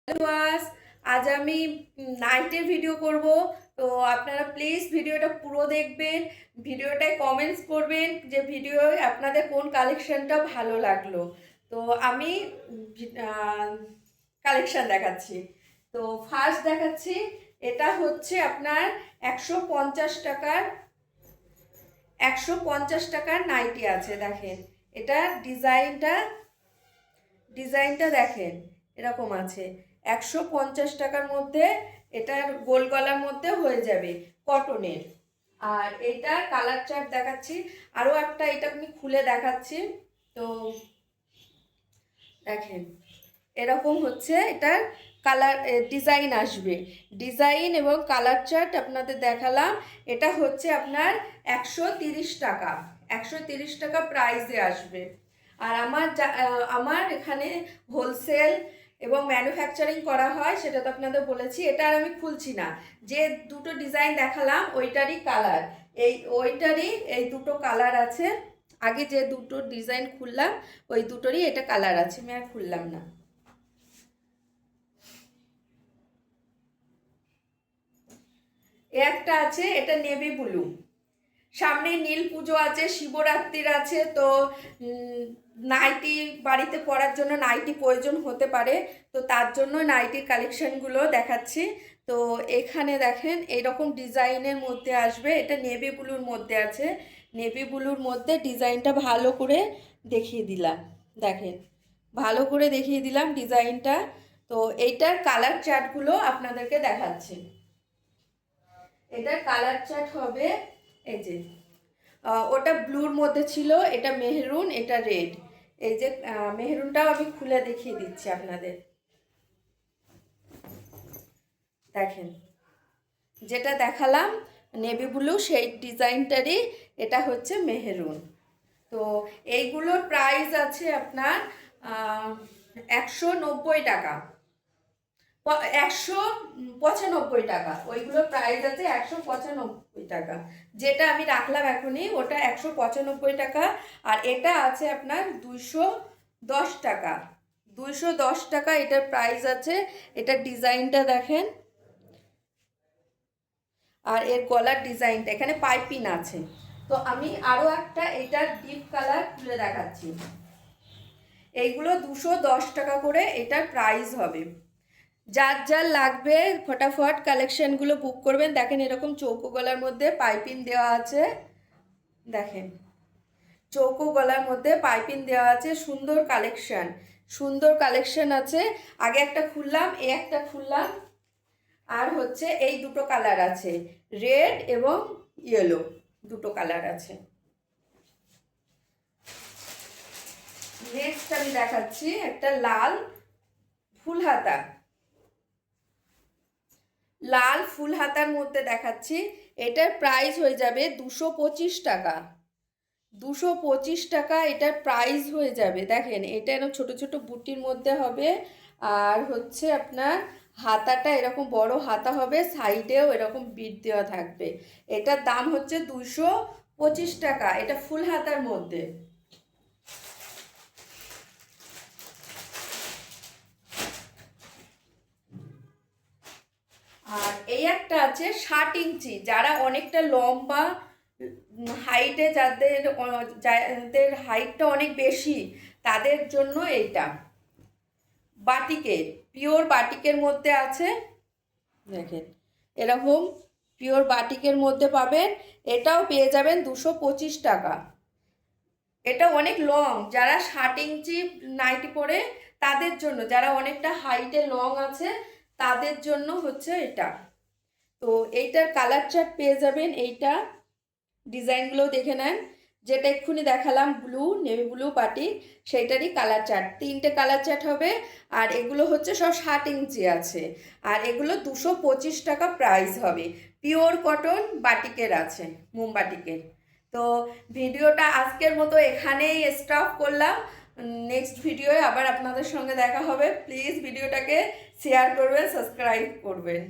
Viewers, আজ আমি নাইটের video করব। তো আপনারা প্লিজ ভিডিওটা পুরো দেখবেন, ভিডিওটায় কমেন্টস করবেন যে ভিডিও আপনাদের কোন কালেকশনটা ভালো লাগলো। তো আমি কালেকশন দেখাচ্ছি। তো ফার্স্ট দেখাচ্ছি, এটা হচ্ছে আপনার 150 টাকার 150 টাকার নাইটি আছে। দেখেন এটা ডিজাইনটা দেখেন এরকম আছে। 150 টাকার মধ্যে এটার গোল গলার মধ্যে হয়ে যাবে, কটনের। আর এটার কালার চার্ট দেখাচ্ছি, আরও একটা এটা আমি খুলে দেখাচ্ছি। তো দেখেন এরকম হচ্ছে এটার কালার ডিজাইন আসবে, ডিজাইন এবং কালার চার্ট আপনাদের দেখালাম। এটা হচ্ছে আপনার 130 টাকা, 130 টাকা প্রাইসে আসবে। আর আমার এখানে হোলসেল এবং ম্যানুফ্যাকচারিং করা হয়, সেটা তো আপনাদের বলেছি। এটা আর আমি খুলছি না, যে দুটো ডিজাইন দেখালাম ওইটারই কালার, ওইটারই এই দুটো কালার আছে। আগে যে দুটো ডিজাইন খুললাম ওই দুটোরই এটা কালার আছে, আমি আর খুললাম না। একটা আছে, এটা নেভি ব্লু। সামনে নীল পুজো আছে, শিবরাত্রির আছে। তো নাইটি বাড়িতে পরার জন্য নাইটি প্রয়োজন হতে পারে, তো তার জন্য নাইটির কালেকশনগুলো দেখাচ্ছি। তো এখানে দেখেন এইরকম ডিজাইনের মধ্যে আসবে, এটা নেভি ব্লুর মধ্যে আছে। নেভি ব্লুর মধ্যে ডিজাইনটা ভালো করে দেখিয়ে দিলাম, দেখেন ভালো করে দেখিয়ে দিলাম ডিজাইনটা। তো এইটার কালার চার্টগুলো আপনাদেরকে দেখাচ্ছি। এটার কালার চার্ট হবে এই যে, ওটা ব্লুর মধ্যে ছিল, এটা মেহরুন, এটা রেড। এই যে মেহরুনটাও আমি খুলে দেখিয়ে দিচ্ছি আপনাদের। দেখেন যেটা দেখালাম নেভি ব্লু, সেই ডিজাইনটারই এটা হচ্ছে মেহরুন। তো এইগুলোর প্রাইস আছে আপনার 190 টাকা, 195 টাকা। ওইগুলোর প্রাইস আছে 195 টাকা। যেটা আমি রাখলাম এখনই ওটা 195 টাকা। আর এটা আছে আপনার 210 টাকা, 210 টাকা এটার প্রাইস আছে। এটার ডিজাইনটা দেখেন, আর এর গলার ডিজাইনটা এখানে পাইপিং আছে। তো আমি আরও একটা এটার ডিপ কালার তুলে দেখাচ্ছি। এইগুলো 210 টাকা করে এটার প্রাইস হবে। যার যার লাগবে ফটাফট কালেকশনগুলো বুক করবেন। দেখেন এরকম চৌকো গলার মধ্যে পাইপিং দেওয়া আছে, দেখেন চৌকো গলার মধ্যে পাইপিং দেওয়া আছে। সুন্দর কালেকশন আছে। আগে একটা খুললাম, একটা খুললাম, আর হচ্ছে এই দুটো কালার আছে, রেড এবং ইয়েলো, দুটো কালার আছে। নেক্সট আমি দেখাচ্ছি একটা লাল ফুল হাতার মধ্যে দেখাচ্ছি। এটার প্রাইস হয়ে যাবে 225 টাকা, 225 টাকা এটার প্রাইস হয়ে যাবে। দেখেন এটা এরকম ছোট ছোট বুটির মধ্যে হবে, আর হচ্ছে আপনার হাতাটা এরকম বড় হাতা হবে, সাইডেও এরকম বিট দেওয়া থাকবে। এটার দাম হচ্ছে 225 টাকা, এটা ফুল হাতার মধ্যে। আর এই একটা আছে 60 ইঞ্চি, যারা অনেকটা লম্বা হাইটে, যাদের হাইটটা অনেক বেশি, তাদের জন্য এইটা বাটিকের, পিওর বাটিকের মধ্যে আছে। দেখেন এরকম পিওর বাটিকের মধ্যে পাবেন, এটাও পেয়ে যাবেন 225 টাকা। এটা অনেক লং, যারা 60 ইঞ্চি নাইটি পরে তাদের জন্য, যারা অনেকটা হাইটে লং আছে তাদের জন্য হচ্ছে এটা। তো এইটার কালার চার্ট পেয়ে যাবেন, এইটা ডিজাইনগুলো দেখে নেন। যেটা এক্ষুনি দেখালাম ব্লু, নেভি ব্লু বাটিক, সেইটারই কালার চার্ট, 3টে কালার চার্ট হবে। আর এগুলো হচ্ছে সব 60 ইঞ্চি আছে, আর এগুলো 225 টাকা প্রাইস হবে। পিওর কটন বাটিকের আছে, মোমবাটিকের। তো ভিডিওটা আজকের মতো এখানেই স্টপ করলাম। নেক্সট ভিডিওয়ে আবার আপনাদের সঙ্গে দেখা হবে। প্লিজ ভিডিওটাকে শেয়ার করবেন, সাবস্ক্রাইব করবেন।